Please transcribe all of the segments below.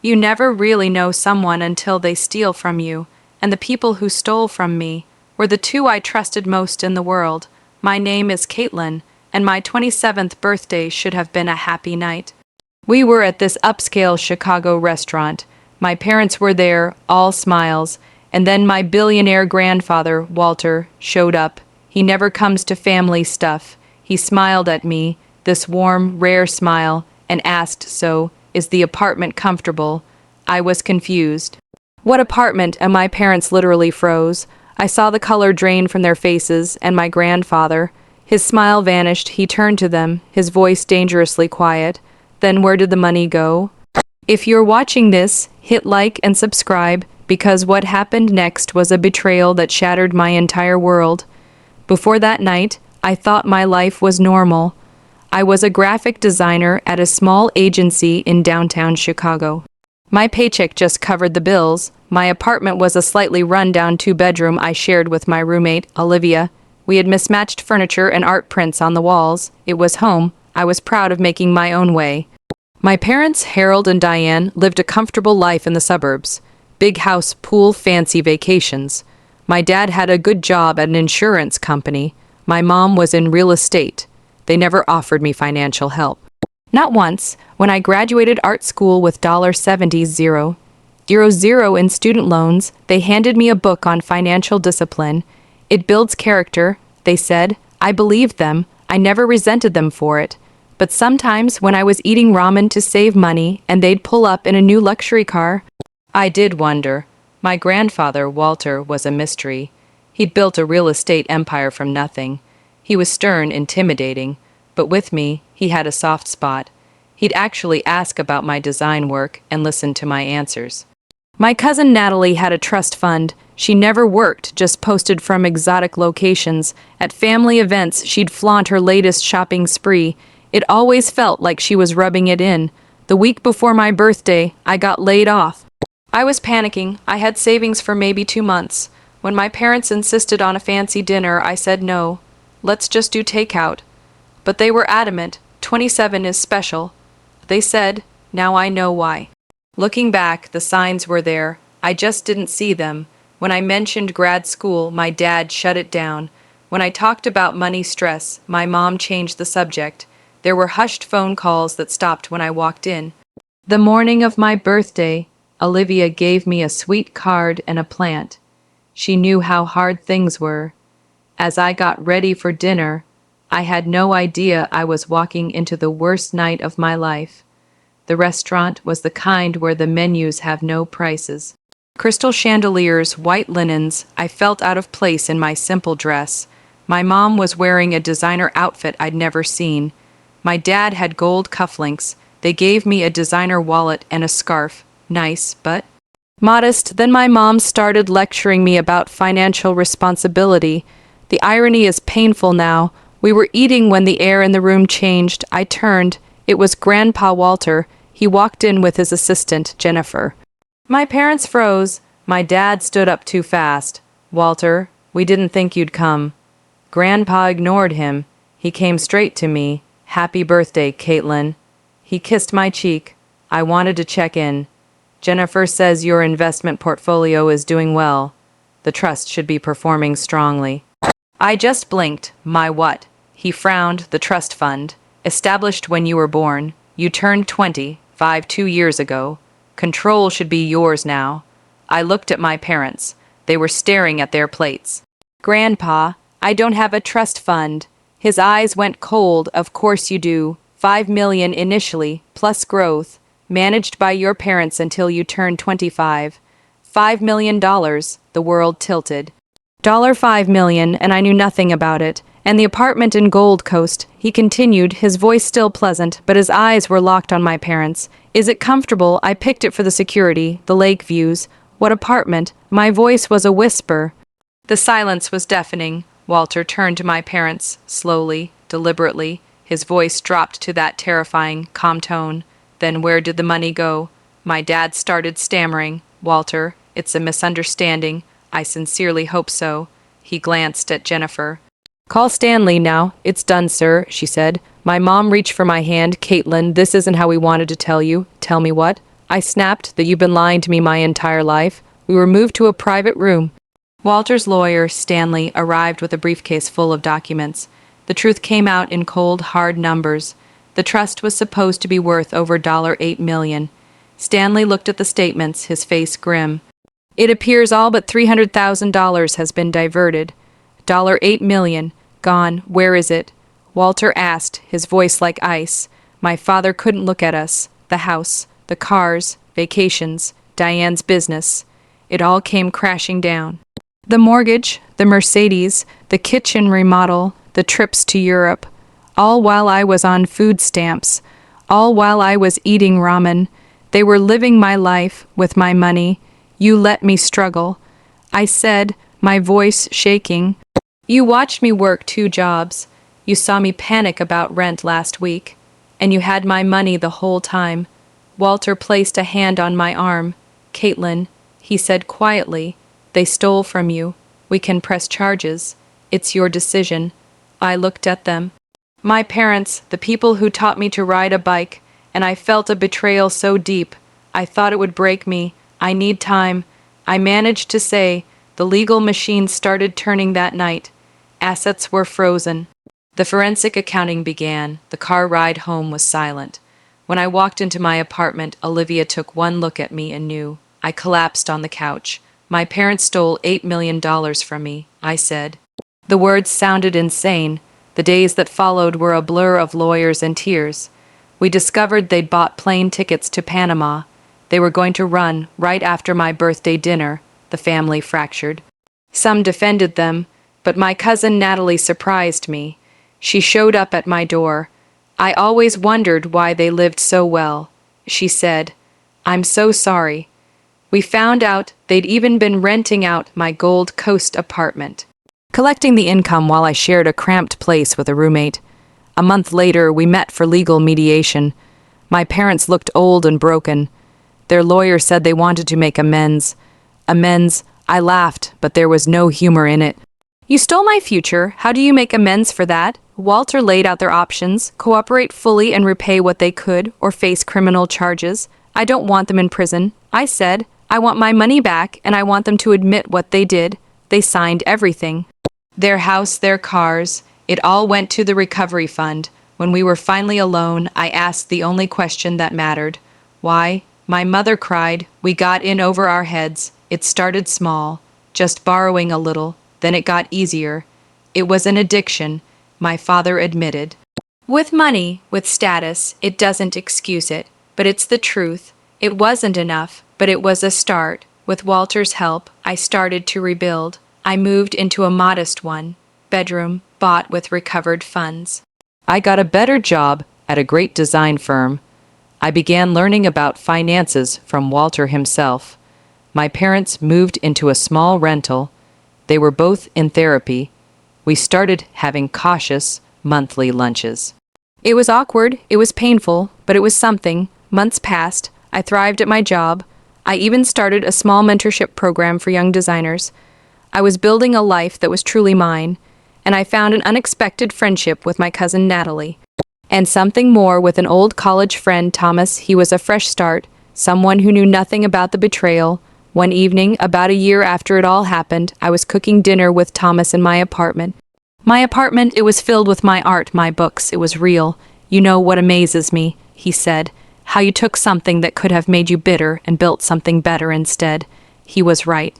You never really know someone until they steal from you, and the people who stole from me were the two I trusted most in the world. My name is Caitlin, and my 27th birthday should have been a happy night. We were at this upscale Chicago restaurant. My parents were there, all smiles, and then my billionaire grandfather, Walter, showed up. He never comes to family stuff. He smiled at me, this warm, rare smile, and asked, "So, is the apartment comfortable?" I was confused. "What apartment?" And my parents literally froze. I saw the color drain from their faces, and my grandfather. His smile vanished. He turned to them, his voice dangerously quiet. "Then where did the money go?" If you're watching this, hit like and subscribe, because what happened next was a betrayal that shattered my entire world. Before that night, I thought my life was normal. I was a graphic designer at a small agency in downtown Chicago. My paycheck just covered the bills. My apartment was a slightly run-down two-bedroom I shared with my roommate, Olivia. We had mismatched furniture and art prints on the walls. It was home. I was proud of making my own way. My parents, Harold and Diane, lived a comfortable life in the suburbs. Big house, pool, fancy vacations. My dad had a good job at an insurance company. My mom was in real estate. They never offered me financial help. Not once. When I graduated art school with $70,000 in student loans, they handed me a book on financial discipline. It builds character, they said. I believed them. I never resented them for it. But sometimes when I was eating ramen to save money and they'd pull up in a new luxury car, I did wonder. My grandfather, Walter, was a mystery. He'd built a real estate empire from nothing. He was stern, intimidating, but with me, he had a soft spot. He'd actually ask about my design work and listen to my answers. My cousin Natalie had a trust fund. She never worked, just posted from exotic locations. At family events, she'd flaunt her latest shopping spree. It always felt like she was rubbing it in. The week before my birthday, I got laid off. I was panicking. I had savings for maybe 2 months. When my parents insisted on a fancy dinner, I said no. Let's just do takeout. But they were adamant. 27 is special. They said, now I know why. Looking back, the signs were there. I just didn't see them. When I mentioned grad school, my dad shut it down. When I talked about money stress, my mom changed the subject. There were hushed phone calls that stopped when I walked in. The morning of my birthday, Olivia gave me a sweet card and a plant. She knew how hard things were. As I got ready for dinner, I had no idea I was walking into the worst night of my life. The restaurant was the kind where the menus have no prices. Crystal chandeliers, white linens. I felt out of place in my simple dress. My mom was wearing a designer outfit I'd never seen. My dad had gold cufflinks. They gave me a designer wallet and a scarf. Nice, but modest. Then my mom started lecturing me about financial responsibility. The irony is painful now. We were eating when the air in the room changed. I turned. It was Grandpa Walter. He walked in with his assistant, Jennifer. My parents froze. My dad stood up too fast. "Walter, we didn't think you'd come." Grandpa ignored him. He came straight to me. "Happy birthday, Caitlin." He kissed my cheek. I wanted to check in. "Jennifer says your investment portfolio is doing well. The trust should be performing strongly." I just blinked. My what? He frowned. "The trust fund. Established when you were born. You turned 25 2 years ago. Control should be yours now." I looked at my parents. They were staring at their plates. "Grandpa, I don't have a trust fund." His eyes went cold. "Of course you do. 5 million initially, plus growth. Managed by your parents until you turned 25. $5 million. The world tilted. $5 million, and I knew nothing about it. And the apartment in Gold Coast, he continued, his voice still pleasant, but his eyes were locked on my parents. "Is it comfortable?" I picked it for the security, the lake views. "What apartment?" My voice was a whisper. The silence was deafening. Walter turned to my parents, slowly, deliberately. His voice dropped to that terrifying, calm tone. "Then where did the money go?" My dad started stammering. "Walter, it's a misunderstanding. I sincerely hope so." He glanced at Jennifer. "Call Stanley now." "It's done, sir," she said. My mom reached for my hand. "Caitlin, this isn't how we wanted to tell you." "Tell me what?" I snapped that you've been lying to me my entire life. We were moved to a private room. Walter's lawyer, Stanley, arrived with a briefcase full of documents. The truth came out in cold, hard numbers. The trust was supposed to be worth over $8 million. Stanley looked at the statements, his face grim. It appears all but $300,000 has been diverted. $8 million. Gone. Where is it? Walter asked, his voice like ice. My father couldn't look at us. The house, the cars, vacations, Diane's business. It all came crashing down. The mortgage, the Mercedes, the kitchen remodel, the trips to Europe. All while I was on food stamps. All while I was eating ramen. They were living my life with my money. You let me struggle. I said, my voice shaking. You watched me work 2 jobs. You saw me panic about rent last week. And you had my money the whole time. Walter placed a hand on my arm. Caitlin, he said quietly, they stole from you. We can press charges. It's your decision. I looked at them. My parents, the people who taught me to ride a bike, and I felt a betrayal so deep. I thought it would break me. I need time. I managed to say, the legal machine started turning that night. Assets were frozen. The forensic accounting began. The car ride home was silent. When I walked into my apartment, Olivia took one look at me and knew. I collapsed on the couch. My parents stole $8 million from me, I said. The words sounded insane. The days that followed were a blur of lawyers and tears. We discovered they'd bought plane tickets to Panama. They were going to run right after my birthday dinner. The family fractured. Some defended them, but my cousin Natalie surprised me. She showed up at my door. I always wondered why they lived so well. She said, I'm so sorry. We found out they'd even been renting out my Gold Coast apartment, collecting the income while I shared a cramped place with a roommate. A month later, we met for legal mediation. My parents looked old and broken. Their lawyer said they wanted to make amends. Amends, I laughed, but there was no humor in it. You stole my future. How do you make amends for that? Walter laid out their options: cooperate fully and repay what they could, or face criminal charges. I don't want them in prison. I said, I want my money back, and I want them to admit what they did. They signed everything. Their house, their cars, it all went to the recovery fund. When we were finally alone, I asked the only question that mattered. Why? My mother cried. We got in over our heads. It started small, just borrowing a little. Then it got easier. It was an addiction, my father admitted. With money, with status, it doesn't excuse it, but it's the truth. It wasn't enough, but it was a start. With Walter's help, I started to rebuild. I moved into a modest bedroom, bought with recovered funds. I got a better job at a great design firm. I began learning about finances from Walter himself. My parents moved into a small rental. They were both in therapy. We started having cautious, monthly lunches. It was awkward, it was painful, but it was something. Months passed. I thrived at my job. I even started a small mentorship program for young designers. I was building a life that was truly mine, and I found an unexpected friendship with my cousin Natalie. And something more with an old college friend, Thomas. He was a fresh start, someone who knew nothing about the betrayal. One evening, about a year after it all happened, I was cooking dinner with Thomas in my apartment. It was filled with my art, my books. It was real. You know what amazes me, he said. How you took something that could have made you bitter and built something better instead. He was right.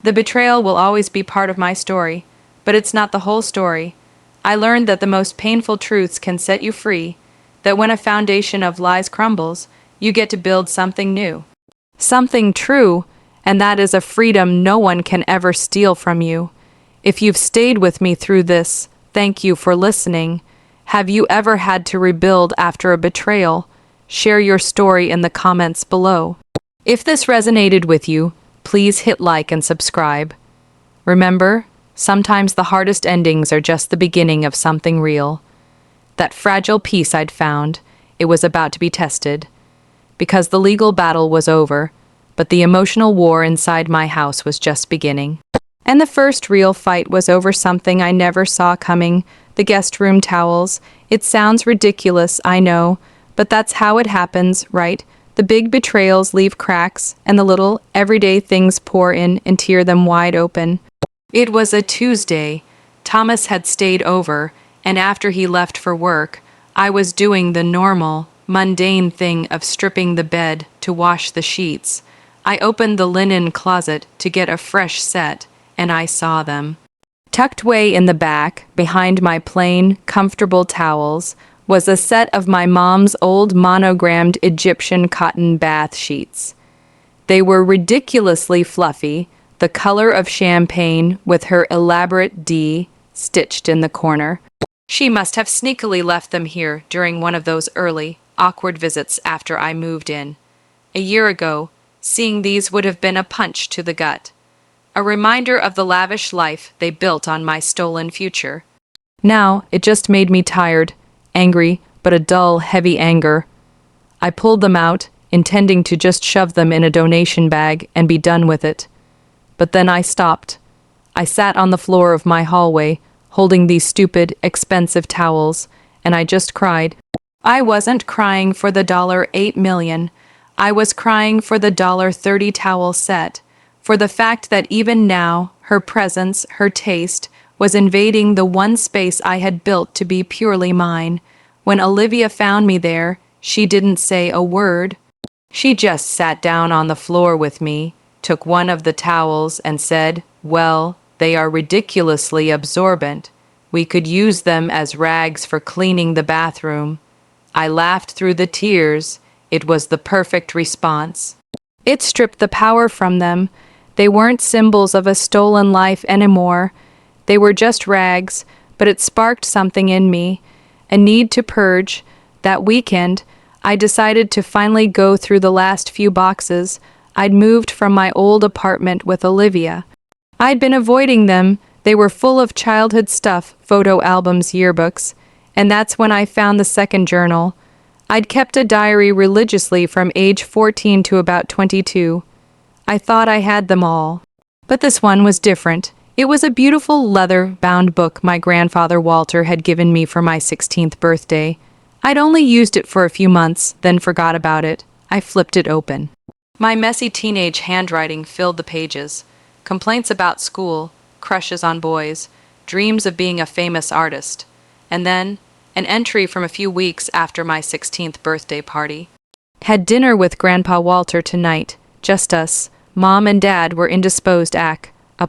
The betrayal will always be part of my story, but it's not the whole story. I learned that the most painful truths can set you free, that when a foundation of lies crumbles, you get to build something new. Something true, and that is a freedom no one can ever steal from you. If you've stayed with me through this, thank you for listening. Have you ever had to rebuild after a betrayal? Share your story in the comments below. If this resonated with you, please hit like and subscribe. Remember, sometimes the hardest endings are just the beginning of something real. That fragile piece I'd found, it was about to be tested. Because the legal battle was over, but the emotional war inside my house was just beginning. And the first real fight was over something I never saw coming, the guest room towels. It sounds ridiculous, I know, but that's how it happens, right? The big betrayals leave cracks, and the little, everyday things pour in and tear them wide open. It was a Tuesday. Thomas had stayed over, and after he left for work, I was doing the normal, mundane thing of stripping the bed to wash the sheets. I opened the linen closet to get a fresh set, and I saw them. Tucked way in the back, behind my plain, comfortable towels, was a set of my mom's old monogrammed Egyptian cotton bath sheets. They were ridiculously fluffy, the color of champagne with her elaborate D stitched in the corner. She must have sneakily left them here during one of those early, awkward visits after I moved in. A year ago, seeing these would have been a punch to the gut. A reminder of the lavish life they built on my stolen future. Now, it just made me tired, angry, but a dull, heavy anger. I pulled them out, intending to just shove them in a donation bag and be done with it. But then I stopped. I sat on the floor of my hallway, holding these stupid, expensive towels, and I just cried. I wasn't crying for the $8 million. I was crying for the $30 towel set, for the fact that even now, her presence, her taste, was invading the one space I had built to be purely mine. When Olivia found me there, she didn't say a word. She just sat down on the floor with me, took one of the towels and said, "Well, they are ridiculously absorbent. We could use them as rags for cleaning the bathroom." I laughed through the tears. It was the perfect response. It stripped the power from them. They weren't symbols of a stolen life anymore. They were just rags, but it sparked something in me, a need to purge. That weekend, I decided to finally go through the last few boxes. I'd moved from my old apartment with Olivia. I'd been avoiding them. They were full of childhood stuff, photo albums, yearbooks, and that's when I found the second journal. I'd kept a diary religiously from age 14 to about 22. I thought I had them all. But this one was different. It was a beautiful leather-bound book my grandfather Walter had given me for my 16th birthday. I'd only used it for a few months, then forgot about it. I flipped it open. My messy teenage handwriting filled the pages. Complaints about school, crushes on boys, dreams of being a famous artist, and then an entry from a few weeks after my 16th birthday party. Had dinner with Grandpa Walter tonight, just us. Mom and Dad were indisposed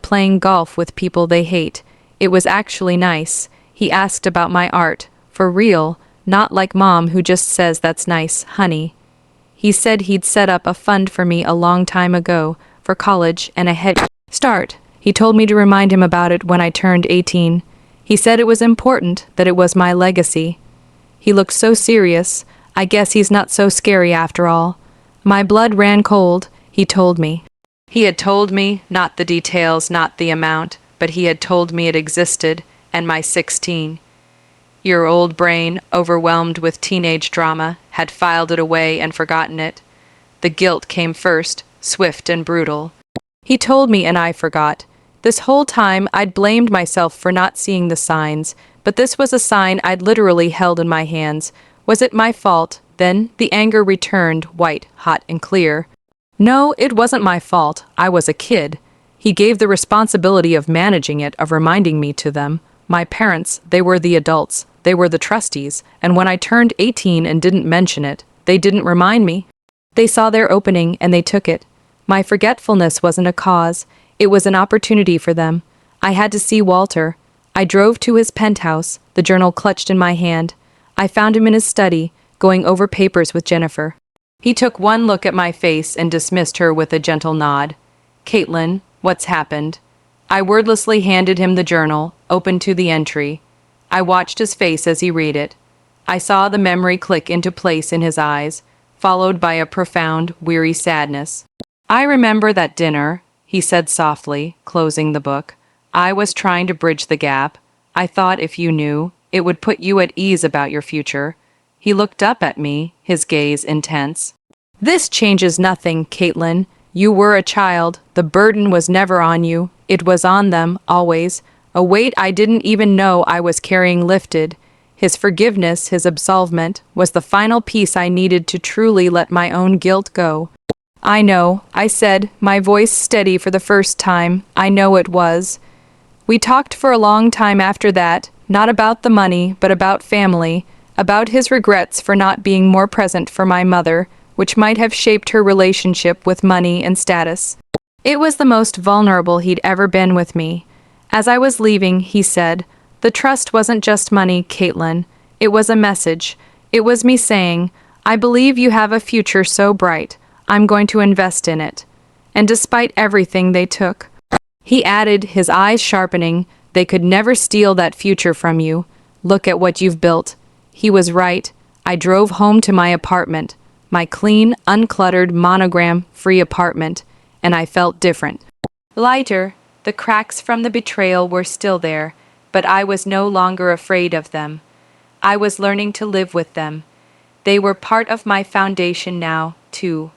playing golf with people they hate. It was actually nice. He asked about my art, for real, not like Mom who just says that's nice, honey. He said he'd set up a fund for me a long time ago, for college and a head start. He told me to remind him about it when I turned 18. He said it was important, that it was my legacy. He looked so serious. I guess he's not so scary after all. My blood ran cold, he told me. He had told me, not the details, not the amount, but he had told me it existed, and my 16-year-old brain, overwhelmed with teenage drama, had filed it away and forgotten it. The guilt came first, swift and brutal. He told me and I forgot. This whole time I'd blamed myself for not seeing the signs, but this was a sign I'd literally held in my hands. Was it my fault? Then the anger returned, white, hot, and clear. No, it wasn't my fault. I was a kid. He gave the responsibility of managing it, of reminding me to them. My parents, they were the adults. They were the trustees. And when I turned 18 and didn't mention it, they didn't remind me. They saw their opening and they took it. My forgetfulness wasn't a cause. It was an opportunity for them. I had to see Walter. I drove to his penthouse, the journal clutched in my hand. I found him in his study, going over papers with Jennifer. He took one look at my face and dismissed her with a gentle nod. "Caitlin, what's happened?" I wordlessly handed him the journal, open to the entry. I watched his face as he read it. I saw the memory click into place in his eyes, followed by a profound, weary sadness. "I remember that dinner," he said softly, closing the book. "I was trying to bridge the gap. I thought if you knew, it would put you at ease about your future." He looked up at me, his gaze intense. "This changes nothing, Caitlin. You were a child. The burden was never on you. It was on them, always. A weight I didn't even know I was carrying lifted." his forgiveness, his absolvement, was the final piece I needed to truly let my own guilt go. I know, I said, my voice steady for the first time. I know it was. We talked for a long time after that, not about the money, but about family, about his regrets for not being more present for my mother, which might have shaped her relationship with money and status. It was the most vulnerable he'd ever been with me. As I was leaving, he said, "The trust wasn't just money, Caitlin. It was a message. It was me saying, I believe you have a future so bright. I'm going to invest in it." And despite everything they took, he added, his eyes sharpening, "They could never steal that future from you. Look at what you've built." He was right. I drove home to my apartment, my clean, uncluttered, monogram-free apartment, and I felt different. Lighter. The cracks from the betrayal were still there, but I was no longer afraid of them. I was learning to live with them. They were part of my foundation now, too.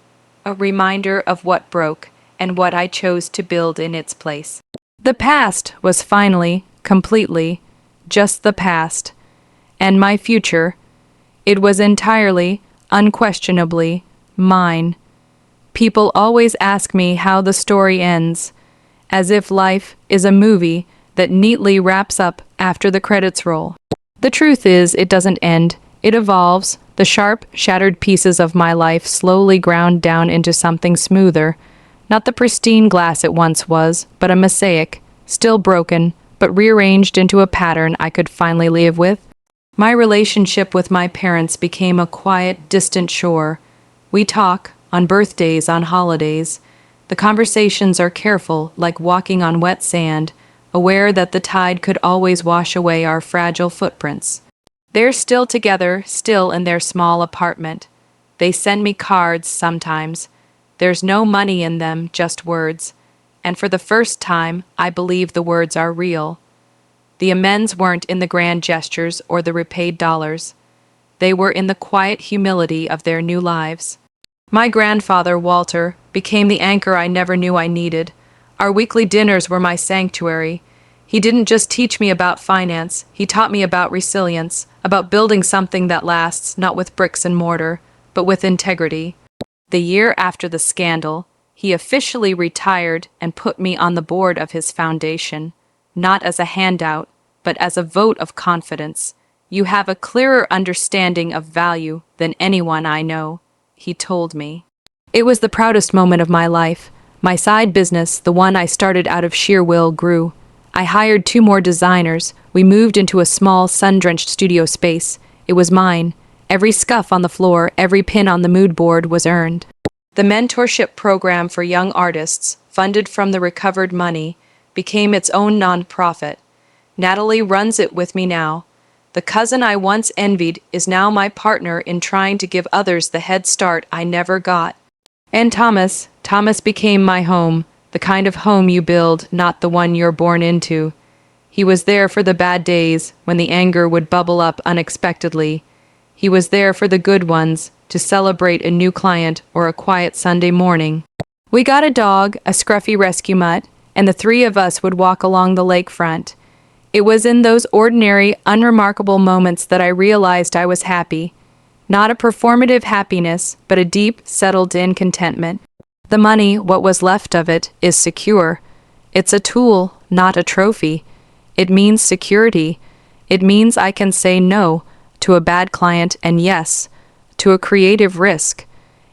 A reminder of what broke and what I chose to build in its place. The past was finally, completely, just the past. And my future, it was entirely, unquestionably, mine. People always ask me how the story ends, as if life is a movie that neatly wraps up after the credits roll. The truth is, it doesn't end. It evolves. The sharp, shattered pieces of my life slowly ground down into something smoother. Not the pristine glass it once was, but a mosaic, still broken, but rearranged into a pattern I could finally live with. My relationship with my parents became a quiet, distant shore. We talk, on birthdays, on holidays. The conversations are careful, like walking on wet sand, aware that the tide could always wash away our fragile footprints. They're still together, still in their small apartment. They send me cards sometimes. There's no money in them, just words. And for the first time, I believe the words are real. The amends weren't in the grand gestures or the repaid dollars. They were in the quiet humility of their new lives. My grandfather, Walter, became the anchor I never knew I needed. Our weekly dinners were my sanctuary. He didn't just teach me about finance, he taught me about resilience, about building something that lasts, not with bricks and mortar, but with integrity. The year after the scandal, he officially retired and put me on the board of his foundation, not as a handout, but as a vote of confidence. "You have a clearer understanding of value than anyone I know," he told me. It was the proudest moment of my life. My side business, the one I started out of sheer will, grew. I hired 2 more designers. We moved into a small, sun-drenched studio space. It was mine. Every scuff on the floor, every pin on the mood board was earned. The mentorship program for young artists, funded from the recovered money, became its own nonprofit. Natalie runs it with me now. The cousin I once envied is now my partner in trying to give others the head start I never got. And Thomas became my home, the kind of home you build, not the one you're born into. He was there for the bad days, when the anger would bubble up unexpectedly. He was there for the good ones, to celebrate a new client or a quiet Sunday morning. We got a dog, a scruffy rescue mutt, and the 3 of us would walk along the lakefront. It was in those ordinary, unremarkable moments that I realized I was happy. Not a performative happiness, but a deep, settled-in contentment. The money, what was left of it, is secure. It's a tool, not a trophy. It means security. It means I can say no to a bad client and yes to a creative risk.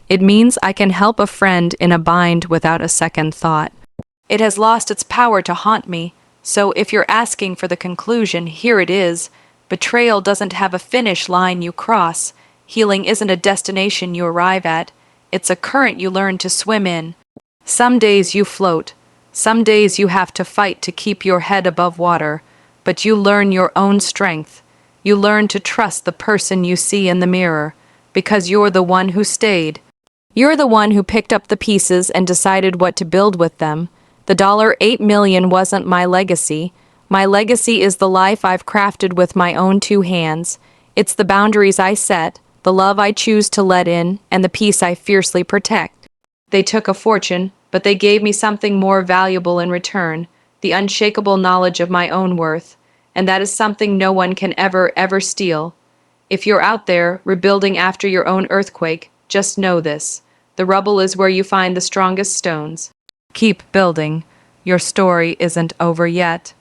It means I can help a friend in a bind without a second thought. It has lost its power to haunt me. So if you're asking for the conclusion, here it is. Betrayal doesn't have a finish line you cross. Healing isn't a destination you arrive at. It's a current you learn to swim in. Some days you float. Some days you have to fight to keep your head above water. But you learn your own strength. You learn to trust the person you see in the mirror, because you're the one who stayed. You're the one who picked up the pieces and decided what to build with them. The $8 million wasn't my legacy. My legacy is the life I've crafted with my own 2 hands. It's the boundaries I set, the love I choose to let in, and the peace I fiercely protect. They took a fortune, but they gave me something more valuable in return, the unshakable knowledge of my own worth. and that is something no one can ever steal. If you're out there rebuilding after your own earthquake, just know this: the rubble is where you find the strongest stones. Keep building. Your story isn't over yet.